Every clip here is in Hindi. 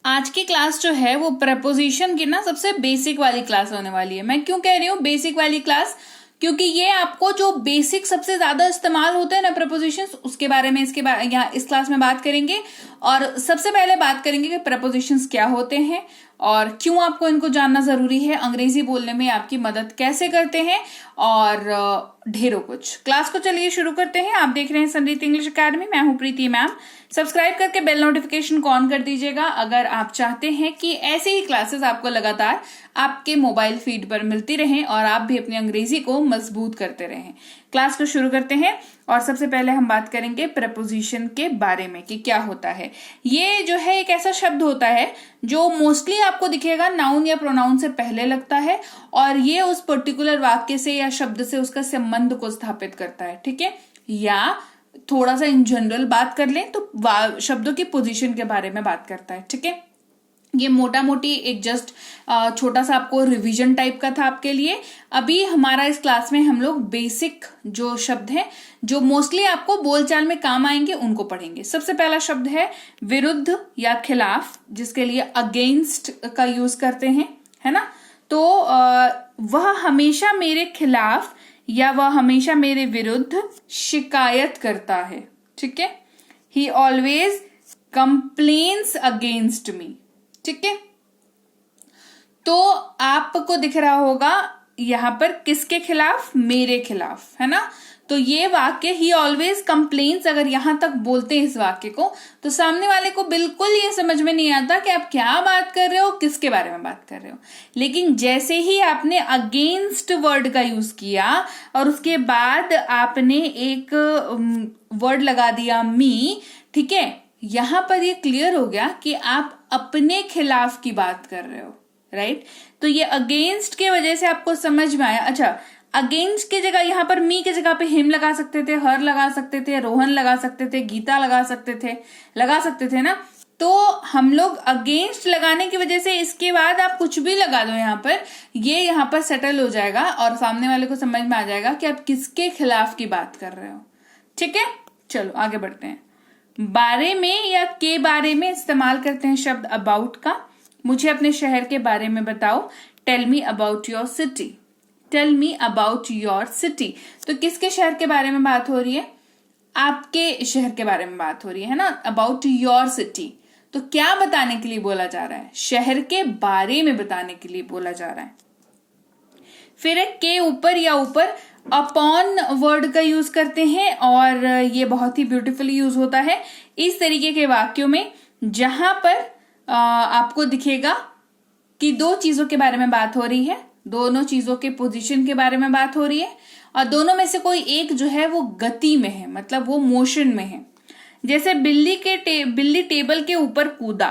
आज की क्लास जो है वो प्रपोजिशन की ना सबसे बेसिक वाली क्लास होने वाली है। मैं क्यों कह रही हूँ बेसिक वाली क्लास, क्योंकि ये आपको जो बेसिक सबसे ज्यादा इस्तेमाल होते हैं ना प्रपोजिशंस, उसके बारे में यहाँ इस क्लास में बात करेंगे। और सबसे पहले बात करेंगे कि प्रपोजिशंस क्या होते हैं और क्यों आपको इनको जानना जरूरी है, अंग्रेजी बोलने में आपकी मदद कैसे करते हैं और ढेरों कुछ। क्लास को चलिए शुरू करते हैं। आप देख रहे हैं समृद्धि इंग्लिश अकेडमी, मैं हूं प्रीति मैम। सब्सक्राइब करके बेल नोटिफिकेशन को ऑन कर दीजिएगा अगर आप चाहते हैं कि ऐसे ही क्लासेस आपको लगातार आपके मोबाइल फीड पर मिलती रहें और आप भी अपनी अंग्रेजी को मजबूत करते रहें। क्लास को शुरू करते हैं और सबसे पहले हम बात करेंगे प्रपोजिशन के बारे में कि क्या होता है। ये जो है एक ऐसा शब्द होता है जो मोस्टली आपको दिखेगा नाउन या प्रोनाउन से पहले लगता है और ये उस पर्टिकुलर वाक्य से या शब्द से उसका संबंध को स्थापित करता है, ठीक है। या थोड़ा सा इन जनरल बात कर लें तो शब्दों की पोजीशन के बारे में बात करता है, ठीक है। ये मोटा मोटी एक जस्ट छोटा सा आपको रिवीजन टाइप का था आपके लिए। अभी हमारा इस क्लास में हम लोग बेसिक जो शब्द हैं जो मोस्टली आपको बोलचाल में काम आएंगे उनको पढ़ेंगे। सबसे पहला शब्द है विरुद्ध या खिलाफ, जिसके लिए अगेंस्ट का यूज करते हैं, है ना। तो वह हमेशा मेरे खिलाफ या वह हमेशा मेरे विरुद्ध शिकायत करता है, ठीक है। He always complains against me, ठीक है। तो आपको दिख रहा होगा यहां पर किसके खिलाफ, मेरे खिलाफ, है ना। तो ये वाक्य ही ऑलवेज कंप्लेन्स, अगर यहां तक बोलते हैं इस वाक्य को तो सामने वाले को बिल्कुल ये समझ में नहीं आता कि आप क्या बात कर रहे हो, किसके बारे में बात कर रहे हो। लेकिन जैसे ही आपने अगेंस्ट वर्ड का यूज किया और उसके बाद आपने एक वर्ड लगा दिया मी, ठीक है, यहां पर ये क्लियर हो गया कि आप अपने खिलाफ की बात कर रहे हो, राइट। तो ये अगेंस्ट के वजह से आपको समझ में आया। अच्छा, अगेंस्ट की जगह यहां पर मी की जगह पे हिम लगा सकते थे, हर लगा सकते थे, रोहन लगा सकते थे, गीता लगा सकते थे ना। तो हम लोग अगेंस्ट लगाने की वजह से इसके बाद आप कुछ भी लगा दो यहाँ पर, ये यहाँ पर सेटल हो जाएगा और सामने वाले को समझ में आ जाएगा कि आप किसके खिलाफ की बात कर रहे हो, ठीक है। चलो आगे बढ़ते हैं। बारे में या के बारे में इस्तेमाल करते हैं शब्द अबाउट का। मुझे अपने शहर के बारे में बताओ, tell me about your city, tell me about your city. तो किसके शहर के बारे में बात हो रही है, आपके शहर के बारे में बात हो रही है ना। अबाउट योर सिटी, तो क्या बताने के लिए बोला जा रहा है, शहर के बारे में बताने के लिए बोला जा रहा है। फिर के ऊपर या ऊपर अपॉन वर्ड का यूज करते हैं और ये बहुत ही ब्यूटीफुली यूज होता है इस तरीके के वाक्यों में जहां पर आपको दिखेगा कि दो चीजों के बारे में बात हो रही है, दोनों चीजों के पोजीशन के बारे में बात हो रही है और दोनों में से कोई एक जो है वो गति में है, मतलब वो मोशन में है। जैसे बिल्ली टेबल के ऊपर कूदा।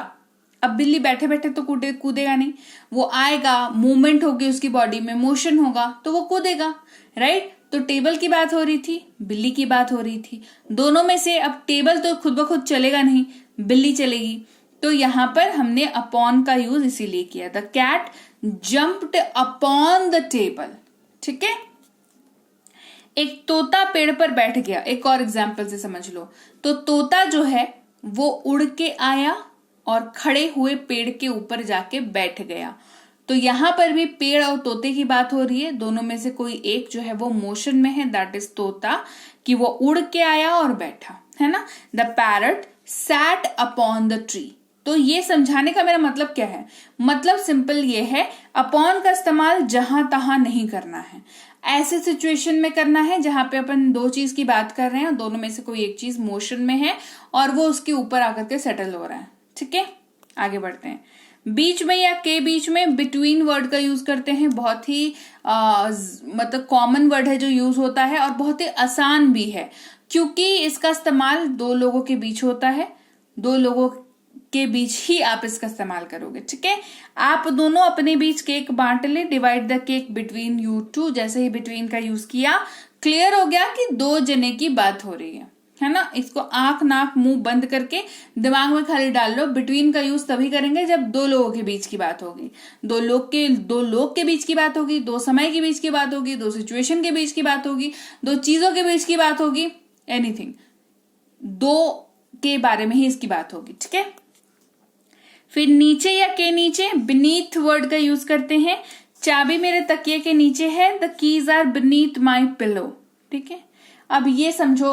अब बिल्ली बैठे बैठे तो कूदेगा नहीं, वो आएगा, मूवमेंट होगी उसकी बॉडी में, मोशन होगा तो वो कूदेगा, राइट। तो टेबल की बात हो रही थी, बिल्ली की बात हो रही थी। दोनों में से अब टेबल तो खुद ब खुद चलेगा नहीं, बिल्ली चलेगी। तो यहां पर हमने अपॉन का यूज इसीलिए किया। The cat jumped upon the table, ठीक है। एक तोता पेड़ पर बैठ गया, एक और एग्जाम्पल से समझ लो। तो तोता जो है वो उड़ के आया और खड़े हुए पेड़ के ऊपर जाके बैठ गया। तो यहां पर भी पेड़ और तोते की बात हो रही है, दोनों में से कोई एक जो है वो मोशन में है, दैट इज तोता, कि वो उड़ के आया और बैठा, है ना। The parrot sat upon the tree. तो ये समझाने का मेरा मतलब क्या है, मतलब सिंपल ये है, अपॉन का इस्तेमाल जहां तहां नहीं करना है, ऐसे सिचुएशन में करना है जहां पे अपन दो चीज की बात कर रहे हैं, दोनों में से कोई एक चीज मोशन में है और वो उसके ऊपर आकर के सेटल हो रहा है, ठीक है। आगे बढ़ते हैं। बीच में या के बीच में बिटवीन वर्ड का यूज करते हैं, बहुत ही मतलब कॉमन वर्ड है जो यूज होता है और बहुत ही आसान भी है, क्योंकि इसका इस्तेमाल दो लोगों के बीच होता है, दो लोगों के बीच ही आप इसका इस्तेमाल करोगे, ठीक है। आप दोनों अपने बीच केक बांट ले, divide the cake between you two. जैसे ही बिटवीन का यूज किया, क्लियर हो गया कि दो जने की बात हो रही है ना। इसको आंख नाक मुंह बंद करके दिमाग में खाली डाल लो। बिटवीन का यूज तभी करेंगे जब दो लोगों के बीच की बात होगी, दो लोग के बीच की बात होगी, दो समय के बीच की बात होगी, दो सिचुएशन के बीच की बात होगी, दो चीजों के बीच की बात होगी, एनीथिंग, दो के बारे में ही इसकी बात होगी, ठीक है। फिर नीचे या के नीचे beneath वर्ड का यूज करते हैं। चाबी मेरे तकिए के नीचे है, the keys are beneath my pillow। ठीक है, अब ये समझो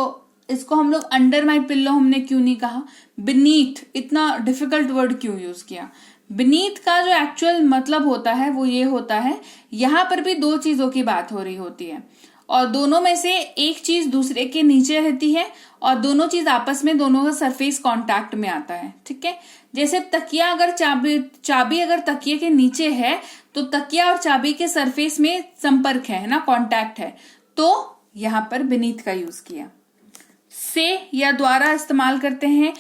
इसको हम लोग अंडर माई पिल्लो हमने क्यों नहीं कहा, beneath इतना डिफिकल्ट वर्ड क्यों यूज किया। beneath का जो एक्चुअल मतलब होता है वो ये होता है, यहां पर भी दो चीजों की बात हो रही होती है और दोनों में से एक चीज दूसरे के नीचे रहती है और दोनों चीज आपस में दोनों का सरफेस कांटेक्ट में आता है। ठीक है, जैसे तकिया अगर चाबी अगर तकिए के नीचे है तो तकिया और चाबी के सरफेस में संपर्क है ना, कांटेक्ट है, तो यहां पर beneath का यूज किया। से या द्वारा इस्तेमाल करते हैं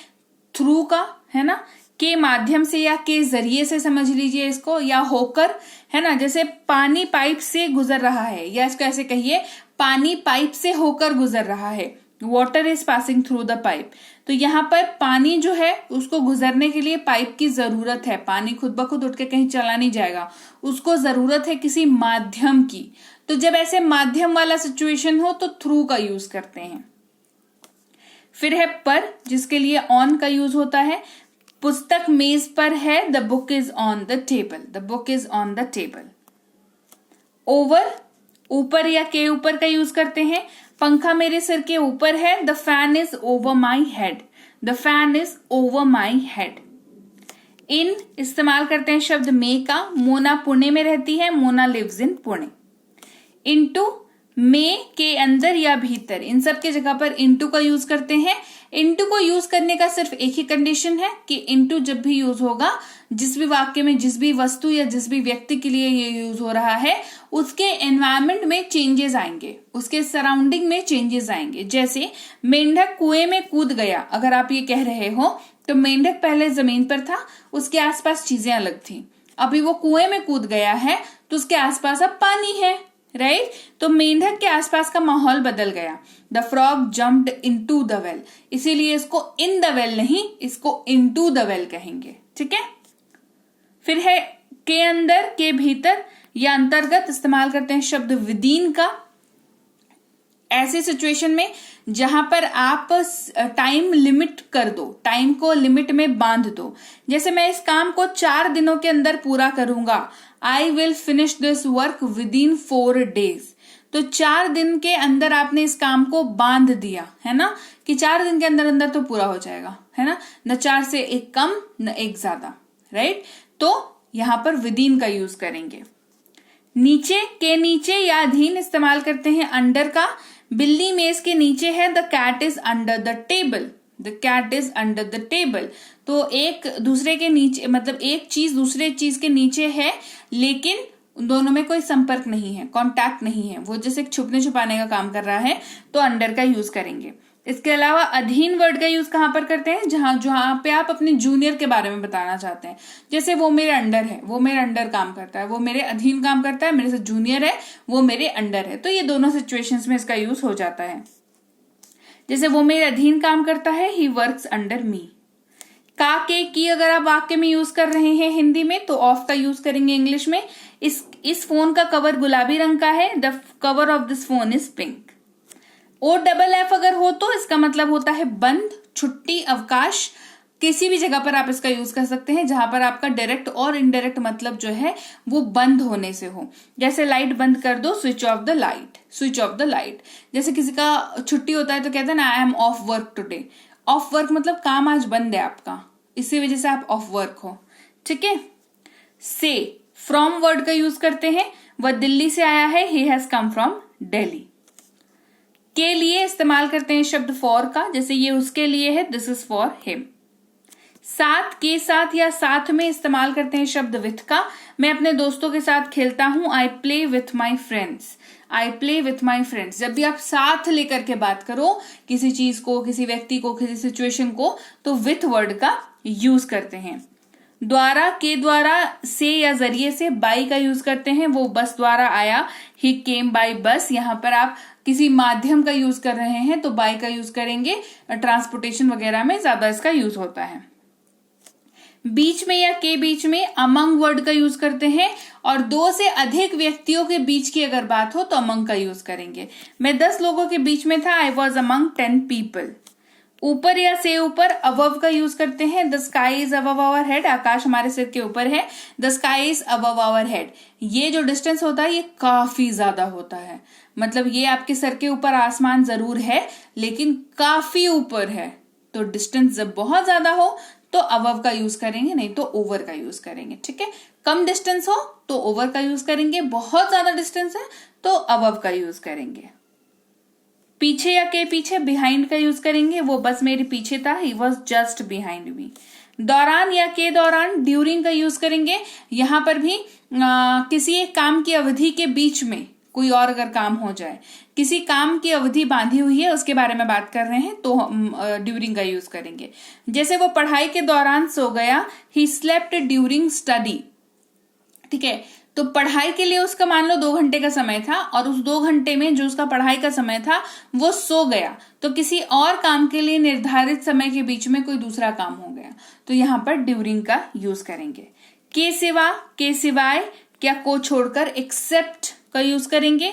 थ्रू का, है ना, के माध्यम से या के जरिए से समझ लीजिए इसको, या होकर, है ना, जैसे पानी पाइप से गुजर रहा है, या इसको ऐसे कहिए पानी पाइप से होकर गुजर रहा है, water is passing through the pipe. तो यहाँ पर पानी जो है उसको गुजरने के लिए पाइप की जरूरत है, पानी खुद ब खुद उठ के कहीं चला नहीं जाएगा, उसको जरूरत है किसी माध्यम की। तो जब ऐसे माध्यम वाला सिचुएशन हो तो थ्रू का यूज करते हैं। फिर है पर, जिसके लिए ऑन का यूज होता है। पुस्तक मेज पर है, the book is on the table, the book is on the table. Over, ऊपर या के ऊपर का यूज करते हैं। पंखा मेरे सिर के ऊपर है, the fan is over my head, the fan is over my head. In इस्तेमाल करते हैं शब्द में का। मोना पुणे में रहती है, Mona lives in Pune. Into, में के अंदर या भीतर, इन सब के जगह पर इनटू का यूज करते हैं। इनटू को यूज करने का सिर्फ एक ही कंडीशन है कि इनटू जब भी यूज होगा, जिस भी वाक्य में जिस भी वस्तु या जिस भी व्यक्ति के लिए ये यूज हो रहा है उसके एनवायरमेंट में चेंजेस आएंगे, उसके सराउंडिंग में चेंजेस आएंगे। जैसे मेंढक कुएं में कूद गया, अगर आप ये कह रहे हो तो मेंढक पहले जमीन पर था, उसके आसपास चीजें अलग थी, अभी वो कुएं में कूद गया है तो उसके आसपास अब पानी है, राइट। तो मेंढक के आसपास का माहौल बदल गया। The frog jumped into the well, इसीलिए इसको इन द वेल नहीं, इसको इनटू द वेल कहेंगे। ठीक है, फिर है के अंदर, के भीतर या अंतर्गत इस्तेमाल करते हैं शब्द विदिन का। ऐसी सिचुएशन में जहां पर आप टाइम लिमिट कर दो, टाइम को लिमिट में बांध दो। जैसे मैं इस काम को 4 दिनों के अंदर पूरा करूंगा, I will finish this work with in 4 days। तो 4 दिन के अंदर आपने इस काम को बांध दिया, है ना, कि 4 दिन के अंदर अंदर तो पूरा हो जाएगा, है ना, न 4 से 1 कम न 1 ज्यादा, राइट। तो यहां पर विदिन का यूज करेंगे। नीचे, के नीचे या अधीन इस्तेमाल करते हैं अंडर का। बिल्ली मेज के नीचे है, the cat is under the table, the cat is under the table. तो एक दूसरे के नीचे, मतलब एक चीज दूसरे चीज के नीचे है लेकिन दोनों में कोई संपर्क नहीं है, कांटेक्ट नहीं है, वो जैसे छुपने छुपाने का काम कर रहा है, तो अंडर का यूज करेंगे। इसके अलावा अधीन वर्ड का यूज कहां पर करते हैं, जहां पे आप अपने जूनियर के बारे में बताना चाहते हैं। जैसे वो मेरे अंडर है, वो मेरे अंडर काम करता है, वो मेरे अधीन काम करता है, मेरे से जूनियर है, वो मेरे अंडर है। तो ये दोनों सिचुएशंस में इसका यूज हो जाता है। जैसे वो मेरे अधीन काम करता है, ही वर्क्स अंडर मी। का, के, की अगर आप वाक्य में यूज कर रहे हैं हिंदी में तो ऑफ का यूज करेंगे इंग्लिश में। इस फोन का कवर गुलाबी रंग का है, the cover of this phone is pink. OFF अगर हो तो इसका मतलब होता है बंद, छुट्टी, अवकाश। किसी भी जगह पर आप इसका यूज कर सकते हैं जहां पर आपका डायरेक्ट और इनडायरेक्ट मतलब जो है वो बंद होने से हो। जैसे लाइट बंद कर दो, switch off the light, switch off the light. जैसे किसी का छुट्टी होता है तो कहते हैं ना, I am of work today. Of work मतलब काम आज बंद है आपका, इसी वजह से आप ऑफ वर्क हो। ठीक है। से, फ्रॉम वर्ड का यूज करते हैं। वह दिल्ली से आया है, he has come from Delhi. के लिए इस्तेमाल करते हैं शब्द फॉर का, जैसे ये उसके लिए है, दिस इज फॉर हिम। साथ, के साथ या साथ में इस्तेमाल करते हैं शब्द विथ का। मैं अपने दोस्तों के साथ खेलता हूं, I play with my friends, I play with my friends. जब भी आप साथ लेकर के बात करो किसी चीज को, किसी व्यक्ति को, किसी सिचुएशन को, तो विथ वर्ड का यूज करते हैं। द्वारा, के द्वारा, से या जरिए से, बाई का यूज करते हैं। वो बस द्वारा आया, ही केम बाई बस। यहां पर आप किसी माध्यम का यूज कर रहे हैं तो बाई का यूज करेंगे। ट्रांसपोर्टेशन वगैरह में ज्यादा इसका यूज होता है। बीच में या के बीच में अमंग वर्ड का यूज करते हैं, और 2 से अधिक व्यक्तियों के बीच की अगर बात हो तो अमंग का यूज करेंगे। मैं 10 लोगों के बीच में था, आई वॉज अमंग 10 पीपल। ऊपर या से ऊपर अबव का यूज करते हैं। The sky is above our head, आकाश हमारे सिर के ऊपर है। The sky is above our head, ये जो डिस्टेंस होता है ये काफी ज्यादा होता है, मतलब ये आपके सर के ऊपर आसमान जरूर है लेकिन काफी ऊपर है। तो डिस्टेंस जब बहुत ज्यादा हो तो अबव का यूज करेंगे, नहीं तो ओवर का यूज करेंगे। ठीक है, कम डिस्टेंस हो तो ओवर का यूज करेंगे, बहुत ज्यादा डिस्टेंस है तो अबव का यूज करेंगे। पीछे या के पीछे बिहाइंड का यूज करेंगे, वो बस मेरे पीछे था, he was just behind me. दौरान या के दौरान ड्यूरिंग का यूज करेंगे। यहां पर भी किसी एक काम की अवधि के बीच में कोई और अगर काम हो जाए, किसी काम की अवधि बांधी हुई है उसके बारे में बात कर रहे हैं तो हम ड्यूरिंग का यूज करेंगे। जैसे वो पढ़ाई के दौरान सो गया, ही स्लेप्ट ड्यूरिंग स्टडी। ठीक है, तो पढ़ाई के लिए उसका मान लो 2 घंटे का समय था और उस 2 घंटे में जो उसका पढ़ाई का समय था वो सो गया, तो किसी और काम के लिए निर्धारित समय के बीच में कोई दूसरा काम हो गया तो यहां पर ड्यूरिंग का यूज करेंगे। के सिवा, के सिवाय, क्या को छोड़कर, एक्सेप्ट का यूज करेंगे।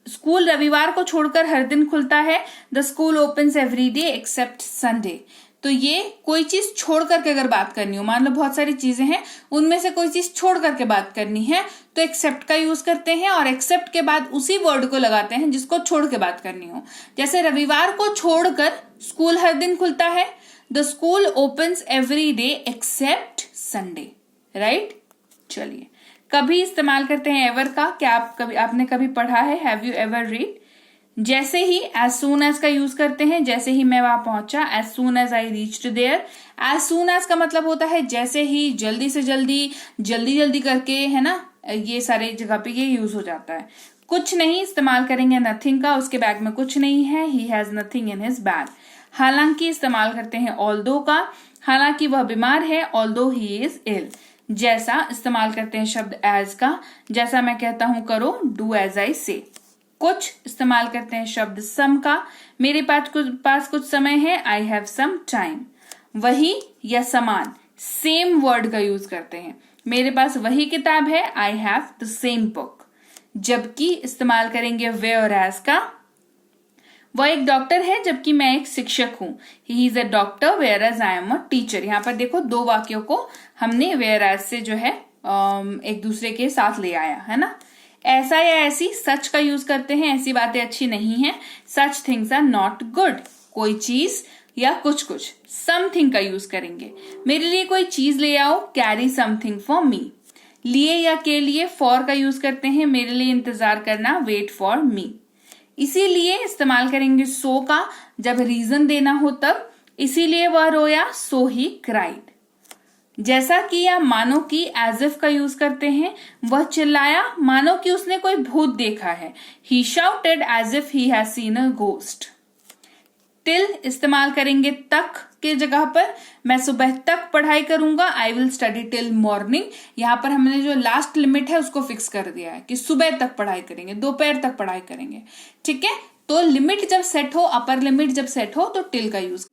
स्कूल रविवार को छोड़कर हर दिन खुलता है। The school opens every day except Sunday. तो ये कोई चीज छोड़ करके अगर बात करनी हो, मान लो बहुत सारी चीजें हैं उनमें से कोई चीज छोड़ करके बात करनी है तो एक्सेप्ट का यूज करते हैं और एक्सेप्ट के बाद उसी वर्ड को लगाते हैं जिसको छोड़ के बात करनी हो। जैसे रविवार को छोड़कर स्कूल हर दिन खुलता है, the school opens every day except Sunday. Right, चलिए कभी इस्तेमाल करते हैं एवर का। क्या आपने कभी पढ़ा है, हैव यू एवर रीड। जैसे ही, एज सून एज का यूज करते हैं, जैसे ही मैं वहां पहुंचा, as soon as I reached there. As soon as का मतलब होता है जैसे ही, जल्दी से जल्दी, जल्दी जल्दी करके, है ना, ये सारे जगह पे ये यूज हो जाता है। कुछ नहीं इस्तेमाल करेंगे नथिंग का, उसके बैग में कुछ नहीं है, he has nothing in his bag. हालांकि इस्तेमाल करते हैं ऑल्दो का, हालांकि वह बीमार है, ऑल्दो ही इज इल। जैसा इस्तेमाल करते हैं शब्द एज का, जैसा मैं कहता हूं करो, डू एज आई से। कुछ इस्तेमाल करते हैं शब्द सम का, मेरे पास कुछ समय है, आई हैव सम टाइम। वही या समान, सेम वर्ड का यूज करते हैं, मेरे पास वही किताब है, I have the same book. जबकि इस्तेमाल करेंगे वेयर एज का, वह एक डॉक्टर है जबकि मैं एक शिक्षक हूं, he is a doctor whereas I am a teacher. यहां पर देखो 2 वाक्यों को हमने वेयर एज से जो है एक दूसरे के साथ ले आया है ना। ऐसा या ऐसी, सच का यूज करते हैं, ऐसी बातें अच्छी नहीं है, such things are not good. कोई चीज या कुछ कुछ, समथिंग का यूज करेंगे, मेरे लिए कोई चीज ले आओ, कैरी समथिंग फॉर मी। लिए या के लिए फॉर का यूज करते हैं, मेरे लिए इंतजार करना, वेट फॉर मी। इसीलिए इस्तेमाल करेंगे सो का, जब रीजन देना हो तब, इसीलिए वह रोया, सो ही क्राइड। जैसा कि या मानो कि, एज इफ का यूज करते हैं, वह चिल्लाया मानो कि उसने कोई भूत देखा है, he shouted as if he has seen a ghost. Till इस्तेमाल करेंगे तक के जगह पर, मैं सुबह तक पढ़ाई करूंगा, I will study till morning. यहां पर हमने जो लास्ट लिमिट है उसको फिक्स कर दिया है कि सुबह तक पढ़ाई करेंगे, दोपहर तक पढ़ाई करेंगे। ठीक है, तो लिमिट जब सेट हो, अपर लिमिट जब सेट हो तो टिल का यूज।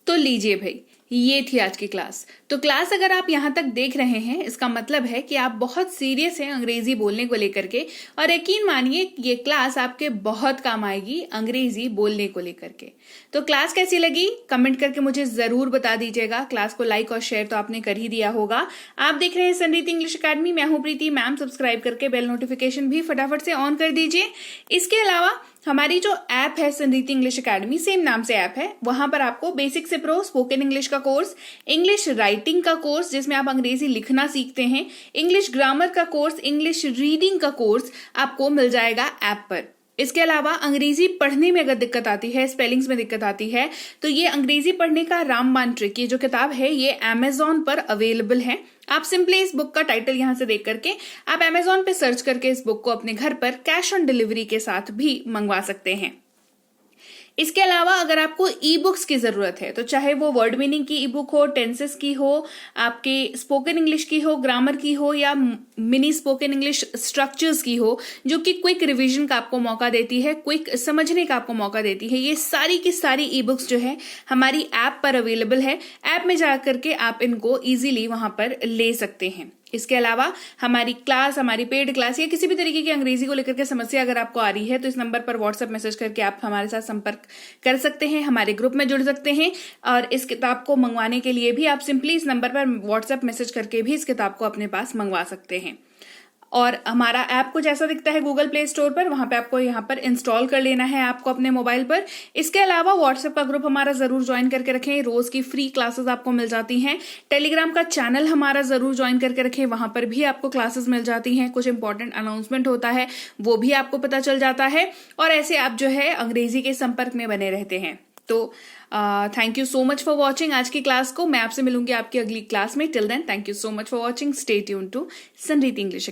तो लीजिए भाई, ये थी आज की क्लास। तो क्लास अगर आप यहाँ तक देख रहे हैं, इसका मतलब है कि आप बहुत सीरियस हैं अंग्रेजी बोलने को लेकर के, और यकीन मानिए ये क्लास आपके बहुत काम आएगी अंग्रेजी बोलने को लेकर के। तो क्लास कैसी लगी कमेंट करके मुझे जरूर बता दीजिएगा। क्लास को लाइक और शेयर तो आपने कर ही दिया होगा। आप देख रहे हैं संरीति इंग्लिश अकेडमी, मैं हूं प्रीति मैम। सब्सक्राइब करके बेल नोटिफिकेशन भी फटाफट से ऑन कर दीजिए। इसके अलावा हमारी जो ऐप है संरीति इंग्लिश अकेडमी, सेम नाम से ऐप है, वहां पर आपको बेसिक से प्रो स्पोकन इंग्लिश का कोर्स, इंग्लिश राइटिंग का कोर्स जिसमें आप अंग्रेजी लिखना सीखते हैं, इंग्लिश ग्रामर का कोर्स, इंग्लिश रीडिंग का कोर्स आपको मिल जाएगा ऐप पर। इसके अलावा अंग्रेजी पढ़ने में अगर दिक्कत आती है, स्पेलिंग्स में दिक्कत आती है, तो ये अंग्रेजी पढ़ने का रामबाण ट्रिक, ये जो किताब है ये अमेजॉन पर अवेलेबल है। आप सिंपली इस बुक का टाइटल यहां से देख करके आप अमेजॉन पे सर्च करके इस बुक को अपने घर पर कैश ऑन डिलीवरी के साथ भी मंगवा सकते हैं। इसके अलावा अगर आपको ई बुक्स की जरूरत है, तो चाहे वो वर्ड मीनिंग की ई बुक हो, टेंसेस की हो, आपके स्पोकन इंग्लिश की हो, ग्रामर की हो, या मिनी स्पोकन इंग्लिश स्ट्रक्चर्स की हो, जो कि क्विक रिवीजन का आपको मौका देती है, क्विक समझने का आपको मौका देती है, ये सारी की सारी ई बुक्स जो है हमारी ऐप पर अवेलेबल है। ऐप में जाकर के आप इनको इजीली वहां पर ले सकते हैं। इसके अलावा हमारी क्लास, हमारी पेड क्लास या किसी भी तरीके की अंग्रेजी को लेकर के समस्या अगर आपको आ रही है तो इस नंबर पर व्हाट्सएप मैसेज करके आप हमारे साथ संपर्क कर सकते हैं, हमारे ग्रुप में जुड़ सकते हैं। और इस किताब को मंगवाने के लिए भी आप सिंपली इस नंबर पर व्हाट्सएप मैसेज करके भी इस किताब को अपने पास मंगवा सकते हैं। और हमारा ऐप कुछ ऐसा दिखता है गूगल प्ले स्टोर पर, वहां पे आपको यहाँ पर इंस्टॉल कर लेना है ऐप को अपने मोबाइल पर। इसके अलावा व्हाट्सएप का ग्रुप हमारा जरूर ज्वाइन करके रखें, रोज की फ्री क्लासेस आपको मिल जाती हैं। टेलीग्राम का चैनल हमारा जरूर ज्वाइन करके रखें, वहां पर भी आपको क्लासेस मिल जाती हैं, कुछ इंपॉर्टेंट अनाउंसमेंट होता है वो भी आपको पता चल जाता है, और ऐसे आप जो है अंग्रेजी के संपर्क में बने रहते हैं। तो thank you so much for watching आज की क्लास को। मैं आपसे मिलूंगी आपकी अगली क्लास में। Till then thank you so much for watching. Stay tune to Sanreet English.